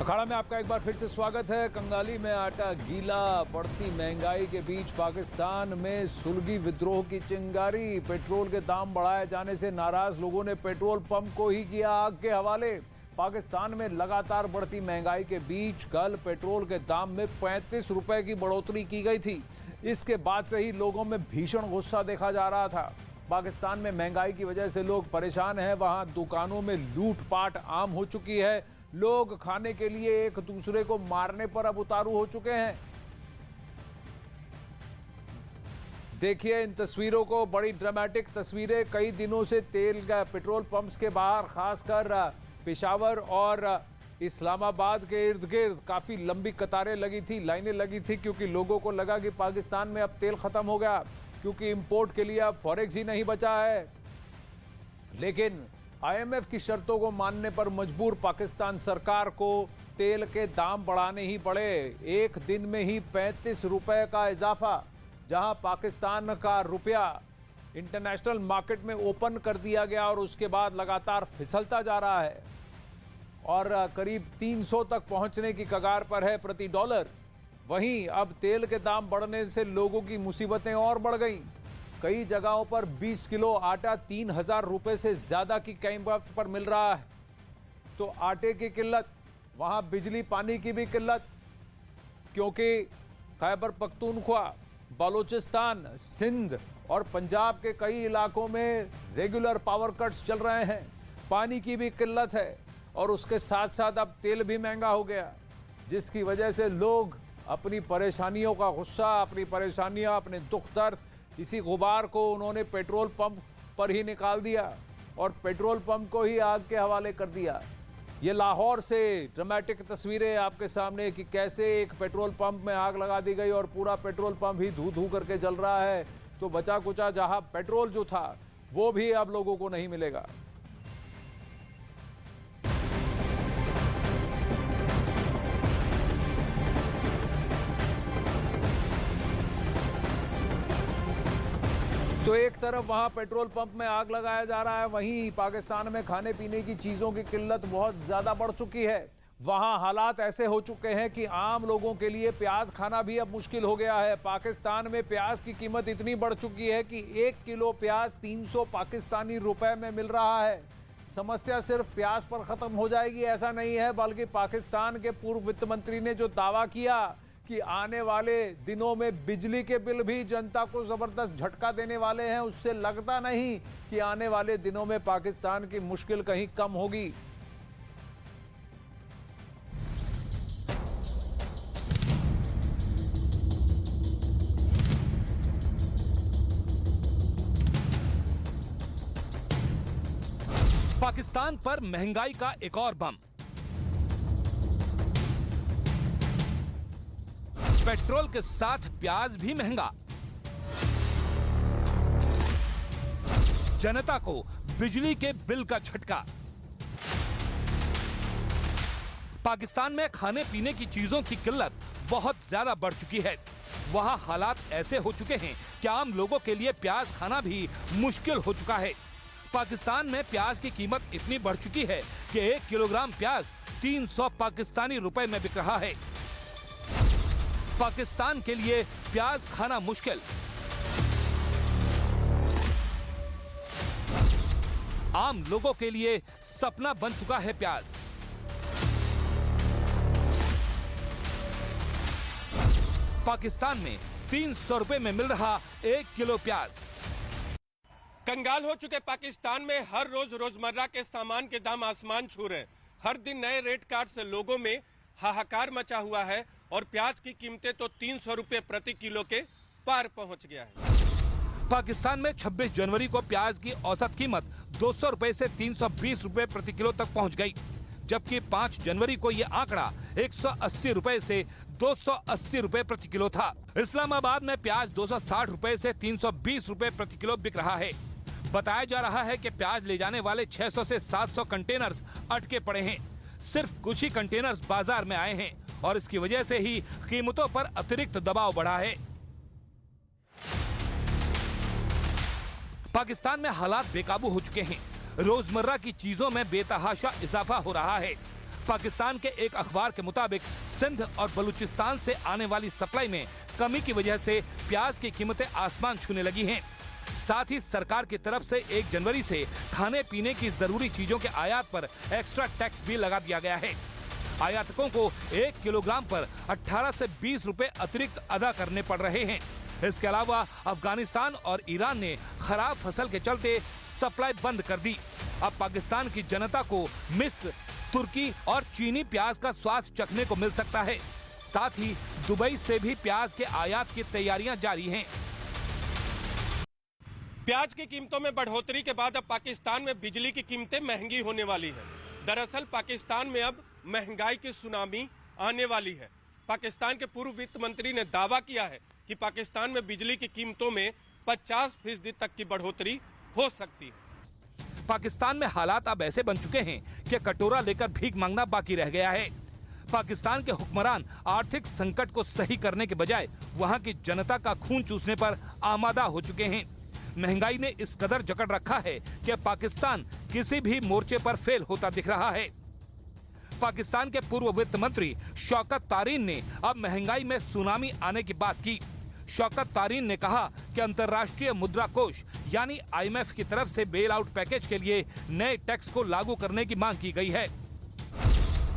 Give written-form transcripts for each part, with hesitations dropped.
अखाड़ा में आपका एक बार फिर से स्वागत है। कंगाली में आटा गीला, बढ़ती महंगाई के बीच पाकिस्तान में सुलगी विद्रोह की चिंगारी। पेट्रोल के दाम बढ़ाए जाने से नाराज लोगों ने पेट्रोल पंप को ही किया आग के हवाले। पाकिस्तान में लगातार बढ़ती महंगाई के बीच कल पेट्रोल के दाम में 35 रुपए की बढ़ोतरी की गई थी। इसके बाद से ही लोगों में भीषण गुस्सा देखा जा रहा था। पाकिस्तान में महंगाई की वजह से लोग परेशान हैं। वहां दुकानों में लूटपाट आम हो चुकी है। लोग खाने के लिए एक दूसरे को मारने पर अब उतारू हो चुके हैं। देखिए इन तस्वीरों को, बड़ी ड्रामेटिक तस्वीरें। कई दिनों से तेल का पेट्रोल पंप्स के बाहर, खासकर पेशावर और इस्लामाबाद के इर्द गिर्द काफी लंबी कतारें लगी थी, लाइनें लगी थी, क्योंकि लोगों को लगा कि पाकिस्तान में अब तेल खत्म हो गया, क्योंकि इंपोर्ट के लिए अब फॉरेक्स ही नहीं बचा है। लेकिन आईएमएफ की शर्तों को मानने पर मजबूर पाकिस्तान सरकार को तेल के दाम बढ़ाने ही पड़े। एक दिन में ही 35 रुपए का इजाफा। जहां पाकिस्तान का रुपया इंटरनेशनल मार्केट में ओपन कर दिया गया और उसके बाद लगातार फिसलता जा रहा है और करीब 300 तक पहुंचने की कगार पर है प्रति डॉलर। वहीं अब तेल के दाम बढ़ने से लोगों की मुसीबतें और बढ़ गईं। कई जगहों पर 20 किलो आटा 3000 रुपए से ज्यादा की कीमत पर मिल रहा है। तो आटे की किल्लत, वहां बिजली पानी की भी किल्लत, क्योंकि खैबर पख्तूनख्वा, बलूचिस्तान, सिंध और पंजाब के कई इलाकों में रेगुलर पावर कट्स चल रहे हैं। पानी की भी किल्लत है और उसके साथ साथ अब तेल भी महंगा हो गया, जिसकी वजह से लोग अपनी परेशानियों का गुस्सा, अपनी परेशानियां, अपने दुख दर्द, इसी गुबार को उन्होंने पेट्रोल पंप पर ही निकाल दिया और पेट्रोल पंप को ही आग के हवाले कर दिया। ये लाहौर से ड्रामेटिक तस्वीरें आपके सामने कि कैसे एक पेट्रोल पंप में आग लगा दी गई और पूरा पेट्रोल पंप ही धू धू करके जल रहा है। तो बचा कुचा जहां पेट्रोल जो था वो भी अब लोगों को नहीं मिलेगा। तो एक तरफ वहां पेट्रोल पंप में आग लगाया जा रहा है, वहीं पाकिस्तान में खाने पीने की चीजों की किल्लत बहुत ज्यादा बढ़ चुकी है। वहां हालात ऐसे हो चुके हैं कि आम लोगों के लिए प्याज खाना भी अब मुश्किल हो गया है। पाकिस्तान में प्याज की कीमत इतनी बढ़ चुकी है कि 1 किलो प्याज 300 पाकिस्तानी रुपए में मिल रहा है। समस्या सिर्फ प्याज पर खत्म हो जाएगी ऐसा नहीं है, बल्कि पाकिस्तान के पूर्व वित्त मंत्री ने जो दावा किया कि आने वाले दिनों में बिजली के बिल भी जनता को जबरदस्त झटका देने वाले हैं, उससे लगता नहीं कि आने वाले दिनों में पाकिस्तान की मुश्किल कहीं कम होगी। पाकिस्तान पर महंगाई का एक और बम। पेट्रोल के साथ प्याज भी महंगा। जनता को बिजली के बिल का झटका। पाकिस्तान में खाने पीने की चीजों की किल्लत बहुत ज्यादा बढ़ चुकी है। वहां हालात ऐसे हो चुके हैं कि आम लोगों के लिए प्याज खाना भी मुश्किल हो चुका है। पाकिस्तान में प्याज की कीमत इतनी बढ़ चुकी है कि 1 किलोग्राम प्याज 300 पाकिस्तानी रुपए में बिक रहा है। पाकिस्तान के लिए प्याज खाना मुश्किल। आम लोगों के लिए सपना बन चुका है प्याज। पाकिस्तान में 300 रुपए में मिल रहा 1 किलो प्याज। कंगाल हो चुके पाकिस्तान में हर रोज रोजमर्रा के सामान के दाम आसमान छू रहे हैं। हर दिन नए रेट कार्ड से लोगों में हाहाकार मचा हुआ है और प्याज की कीमतें तो 300 रुपए प्रति किलो के पार पहुंच गया है। पाकिस्तान में 26 जनवरी को प्याज की औसत कीमत 200 रुपए से 320 रुपए प्रति किलो तक पहुंच गई, जबकि 5 जनवरी को यह आंकड़ा 180 रुपए से 280 रुपए प्रति किलो था। इस्लामाबाद में प्याज 260 रुपए से 320 रुपए प्रति किलो बिक रहा है। बताया जा रहा है कि प्याज ले जाने वाले 600 से 700 कंटेनर्स अटके पड़े हैं। सिर्फ कुछ ही कंटेनर्स बाजार में आए हैं और इसकी वजह से ही कीमतों पर अतिरिक्त दबाव बढ़ा है। पाकिस्तान में हालात बेकाबू हो चुके हैं। रोजमर्रा की चीजों में बेतहाशा इजाफा हो रहा है। पाकिस्तान के एक अखबार के मुताबिक सिंध और बलूचिस्तान से आने वाली सप्लाई में कमी की वजह से प्याज की कीमतें आसमान छूने लगी हैं। साथ ही सरकार की तरफ से 1 जनवरी से खाने पीने की जरूरी चीजों के आयात पर एक्स्ट्रा टैक्स भी लगा दिया गया है। आयातकों को 1 किलोग्राम पर 18 से 20 रुपए अतिरिक्त अदा करने पड़ रहे हैं। इसके अलावा अफगानिस्तान और ईरान ने खराब फसल के चलते सप्लाई बंद कर दी। अब पाकिस्तान की जनता को मिस्र, तुर्की और चीनी प्याज का स्वाद चखने को मिल सकता है। साथ ही दुबई से भी प्याज के आयात की तैयारियां जारी हैं। प्याज की कीमतों में बढ़ोतरी के बाद अब पाकिस्तान में बिजली की कीमतें महंगी होने वाली है। दरअसल पाकिस्तान में अब महंगाई की सुनामी आने वाली है। पाकिस्तान के पूर्व वित्त मंत्री ने दावा किया है कि पाकिस्तान में बिजली की कीमतों में 50% तक की बढ़ोतरी हो सकती है। पाकिस्तान में हालात अब ऐसे बन चुके हैं कि कटोरा लेकर भीख मांगना बाकी रह गया है। पाकिस्तान के हुक्मरान आर्थिक संकट को सही करने के बजाय वहां की जनता का खून चूसने पर आमादा हो चुके हैं। महंगाई ने इस कदर जकड़ रखा है कि पाकिस्तान किसी भी मोर्चे पर फेल होता दिख रहा है। पाकिस्तान के पूर्व वित्त मंत्री शौकत तारीन ने अब महंगाई में सुनामी आने की बात की। शौकत तारीन ने कहा कि अंतर्राष्ट्रीय मुद्रा कोष यानी IMF की तरफ से बेल आउट पैकेज के लिए नए टैक्स को लागू करने की मांग की गई है।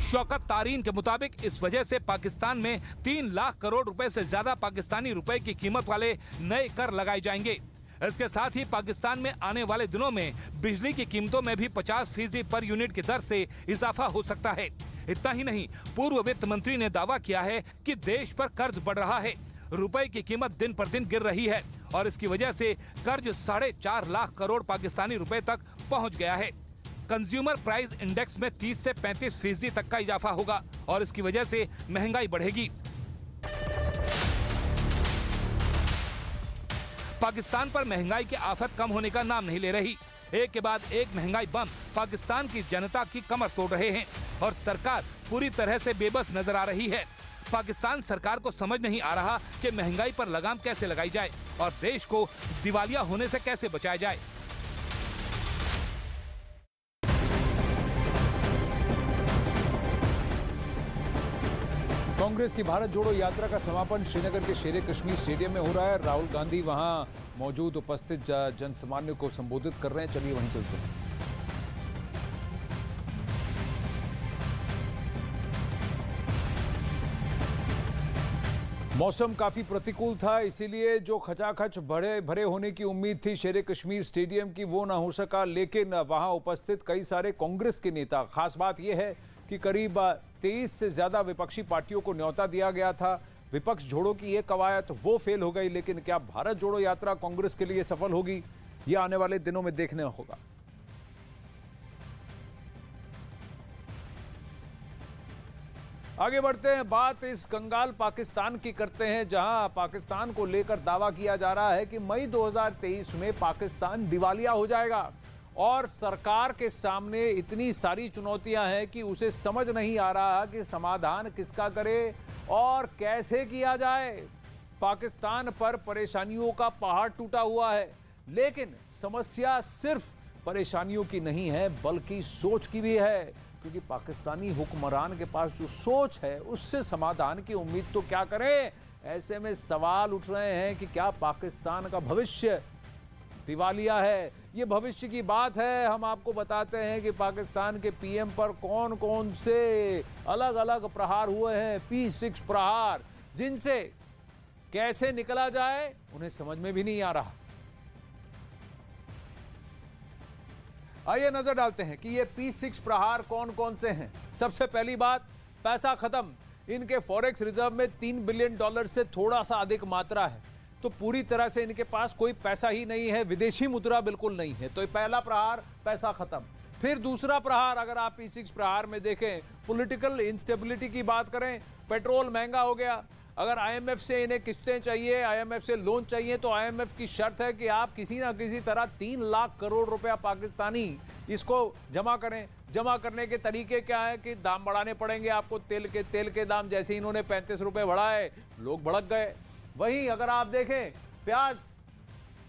शौकत तारीन के मुताबिक इस वजह से पाकिस्तान में 3 लाख करोड़ रुपए से ज्यादा पाकिस्तानी रुपए की कीमत वाले नए कर लगाए जाएंगे। इसके साथ ही पाकिस्तान में आने वाले दिनों में बिजली की कीमतों में भी 50% पर यूनिट की दर से इजाफा हो सकता है। इतना ही नहीं, पूर्व वित्त मंत्री ने दावा किया है कि देश पर कर्ज बढ़ रहा है। रुपए की कीमत दिन पर दिन गिर रही है और इसकी वजह से कर्ज 4.5 लाख करोड़ पाकिस्तानी रुपए तक पहुंच गया है। कंज्यूमर प्राइस इंडेक्स में 30 से 35% तक का इजाफा होगा और इसकी वजह से महंगाई बढ़ेगी। पाकिस्तान पर महंगाई की आफत कम होने का नाम नहीं ले रही। एक के बाद एक महंगाई बम पाकिस्तान की जनता की कमर तोड़ रहे हैं और सरकार पूरी तरह से बेबस नजर आ रही है। पाकिस्तान सरकार को समझ नहीं आ रहा कि महंगाई पर लगाम कैसे लगाई जाए और देश को दिवालिया होने से कैसे बचाया जाए। कांग्रेस की भारत जोड़ो यात्रा का समापन श्रीनगर के शेर कश्मीर स्टेडियम में हो रहा है। राहुल गांधी वहां मौजूद उपस्थित जनसामान्य को संबोधित कर रहे हैं। चलिए वहीं चलते हैं। मौसम काफी प्रतिकूल था, इसीलिए जो खचाखच भरे होने की उम्मीद थी शेर कश्मीर स्टेडियम की, वो ना हो सका। लेकिन वहां उपस्थित कई सारे कांग्रेस के नेता, खास बात यह है कि करीब 23 से ज्यादा विपक्षी पार्टियों को न्योता दिया गया था। विपक्ष जोड़ो की ये कवायद वो फेल हो गई, लेकिन क्या भारत जोड़ो यात्रा कांग्रेस के लिए सफल होगी, ये आने वाले दिनों में देखने होगा। आगे बढ़ते हैं, बात इस कंगाल पाकिस्तान की करते हैं, जहां पाकिस्तान को लेकर दावा किया जा रहा है कि मई 2023 में पाकिस्तान दिवालिया हो जाएगा और सरकार के सामने इतनी सारी चुनौतियां हैं कि उसे समझ नहीं आ रहा कि समाधान किसका करे और कैसे किया जाए। पाकिस्तान पर परेशानियों का पहाड़ टूटा हुआ है, लेकिन समस्या सिर्फ परेशानियों की नहीं है बल्कि सोच की भी है, क्योंकि पाकिस्तानी हुक्मरान के पास जो सोच है उससे समाधान की उम्मीद तो क्या करें। ऐसे में सवाल उठ रहे हैं कि क्या पाकिस्तान का भविष्य दिवालिया है। ये भविष्य की बात है। हम आपको बताते हैं कि पाकिस्तान के पीएम पर कौन कौन से अलग अलग प्रहार हुए हैं, P6 प्रहार, जिनसे कैसे निकला जाए उन्हें समझ में भी नहीं आ रहा। आइए नजर डालते हैं कि ये P6 प्रहार कौन कौन से हैं। सबसे पहली बात, पैसा खत्म। इनके फॉरेक्स रिजर्व में $3 बिलियन से थोड़ा सा अधिक मात्रा है, तो पूरी तरह से इनके पास कोई पैसा ही नहीं है, विदेशी मुद्रा बिल्कुल नहीं है। तो पहला प्रहार, पैसा खत्म। फिर दूसरा प्रहार, अगर आप P6 प्रहार में देखें, पॉलिटिकल इंस्टेबिलिटी की बात करें, पेट्रोल महंगा हो गया। अगर IMF से इन्हें किस्तें चाहिए, IMF से लोन चाहिए, तो IMF की शर्त है कि आप किसी ना किसी तरह 3 लाख करोड़ रुपया पाकिस्तानी इसको जमा करें। जमा करने के तरीके क्या है कि दाम बढ़ाने पड़ेंगे आपको। तेल के दाम जैसे इन्होंने 35 रुपए बढ़ाए, लोग भड़क गए। वहीं अगर आप देखें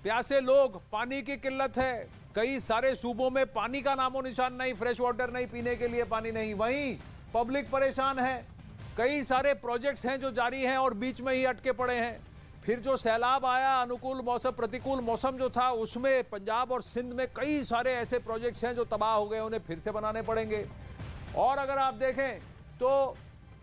प्यासे लोग, पानी की किल्लत है, कई सारे सूबों में पानी का नामो निशान नहीं, फ्रेश वाटर नहीं, पीने के लिए पानी नहीं। वहीं पब्लिक परेशान है, कई सारे प्रोजेक्ट्स हैं जो जारी हैं और बीच में ही अटके पड़े हैं। फिर जो सैलाब आया, अनुकूल मौसम प्रतिकूल मौसम जो था, उसमें पंजाब और सिंध में कई सारे ऐसे प्रोजेक्ट्स हैं जो तबाह हो गए, उन्हें फिर से बनाने पड़ेंगे। और अगर आप देखें तो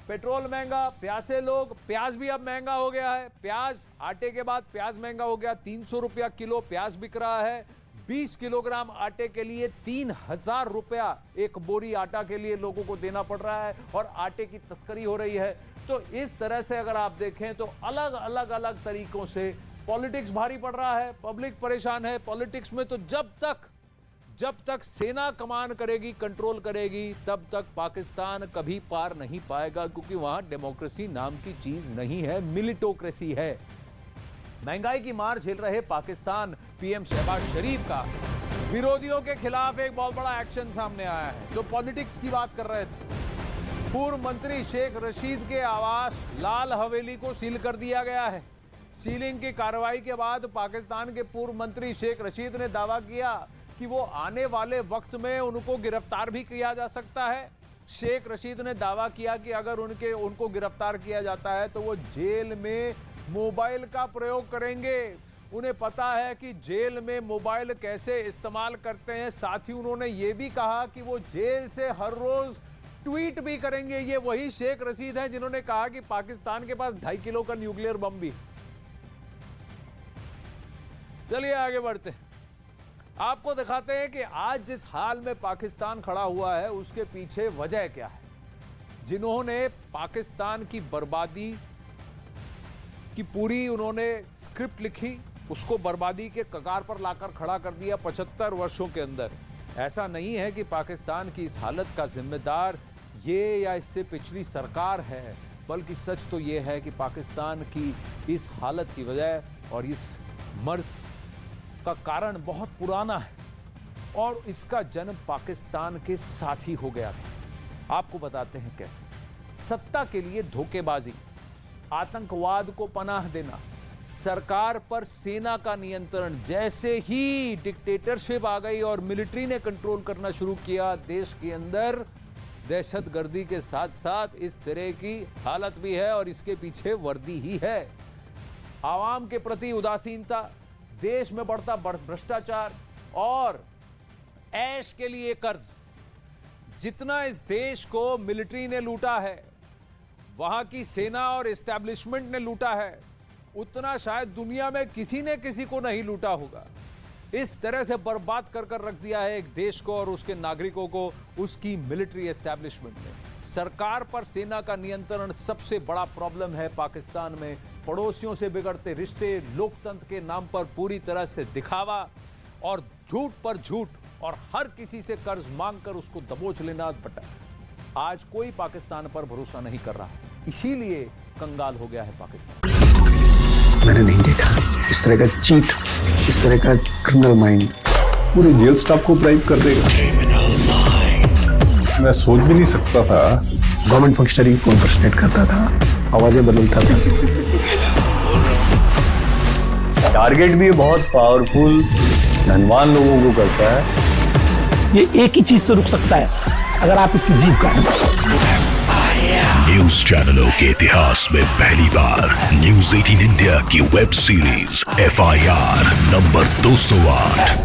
पेट्रोल महंगा, प्यासे लोग, प्याज भी अब महंगा हो गया है। प्याज, आटे के बाद प्याज महंगा हो गया, 300 रुपया किलो प्याज बिक रहा है। 20 किलोग्राम आटे के लिए 3000 रुपया एक बोरी आटा के लिए लोगों को देना पड़ रहा है और आटे की तस्करी हो रही है। तो इस तरह से अगर आप देखें तो अलग अलग तरीकों से पॉलिटिक्स भारी पड़ रहा है, पब्लिक परेशान है। पॉलिटिक्स में तो जब तक सेना कमान करेगी, कंट्रोल करेगी, तब तक पाकिस्तान कभी पार नहीं पाएगा, क्योंकि वहां डेमोक्रेसी नाम की चीज नहीं है, मिलिटोक्रेसी है। महंगाई की मार झेल रहे पाकिस्तान, पीएम शहबाज शरीफ का विरोधियों के खिलाफ एक बहुत बड़ा एक्शन सामने आया है। जो पॉलिटिक्स की बात कर रहे थे, पूर्व मंत्री शेख रशीद के आवास लाल हवेली को सील कर दिया गया है। सीलिंग की कार्रवाई के बाद पाकिस्तान के पूर्व मंत्री शेख रशीद ने दावा किया कि वो आने वाले वक्त में उनको गिरफ्तार भी किया जा सकता है। शेख रशीद ने दावा किया कि अगर उनको गिरफ्तार किया जाता है तो वो जेल में मोबाइल का प्रयोग करेंगे। उन्हें पता है कि जेल में मोबाइल कैसे इस्तेमाल करते हैं। साथ ही उन्होंने ये भी कहा कि वो जेल से हर रोज ट्वीट भी करेंगे। ये वही शेख रशीद हैं जिन्होंने कहा कि पाकिस्तान के पास 2.5 किलो का न्यूक्लियर बम भी। चलिए आगे बढ़ते हैं, आपको दिखाते हैं कि आज जिस हाल में पाकिस्तान खड़ा हुआ है उसके पीछे वजह क्या है। जिन्होंने पाकिस्तान की बर्बादी की पूरी उन्होंने स्क्रिप्ट लिखी, उसको बर्बादी के कगार पर लाकर खड़ा कर दिया 75 वर्षों के अंदर। ऐसा नहीं है कि पाकिस्तान की इस हालत का जिम्मेदार ये या इससे पिछली सरकार है, बल्कि सच तो ये है कि पाकिस्तान की इस हालत की वजह और इस मर्ज का कारण बहुत पुराना है और इसका जन्म पाकिस्तान के साथ ही हो गया था। आपको बताते हैं कैसे। सत्ता के लिए धोखेबाजी, आतंकवाद को पनाह देना, सरकार पर सेना का नियंत्रण। जैसे ही डिक्टेटरशिप आ गई और मिलिट्री ने कंट्रोल करना शुरू किया देश के अंदर, दहशतगर्दी के साथ साथ इस तरह की हालत भी है और इसके पीछे वर्दी ही है। आवाम के प्रति उदासीनता, देश में बढ़ता भ्रष्टाचार और ऐश के लिए कर्ज। जितना इस देश को मिलिट्री ने लूटा है, वहां की सेना और एस्टैब्लिशमेंट ने लूटा है, उतना शायद दुनिया में किसी ने किसी को नहीं लूटा होगा। इस तरह से बर्बाद कर रख दिया है एक देश को और उसके नागरिकों को उसकी मिलिट्री एस्टैब्लिशमेंट ने। सरकार पर सेना का नियंत्रण सबसे बड़ा प्रॉब्लम है पाकिस्तान में। पड़ोसियों से बिगड़ते रिश्ते, लोकतंत्र के नाम पर पूरी तरह से दिखावा और झूठ पर झूठ और हर किसी से कर्ज मांगकर उसको दबोच लेना। आज कोई पाकिस्तान पर भरोसा नहीं कर रहा, इसीलिए कंगाल हो गया है पाकिस्तान। मैंने नहीं देखा इस तरह का चीट, इस तरह का क्रिमिनल माइंड पूरे जेल स्टाफ को ब्राइब कर देगा। मैं सोच भी नहीं सकता था गवर्नमेंट फंक्शनरी को इम्पर्सनेट करता था, आवाजें बदलता था। टारगेट भी बहुत पावरफुल धनवान लोगों को करता है। ये एक ही चीज से रुक सकता है, अगर आप इसकी जीभ काटें। न्यूज चैनलों के इतिहास में पहली बार न्यूज 18 इंडिया की web series FIR number 208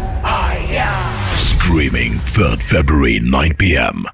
streaming 3 February 9 PM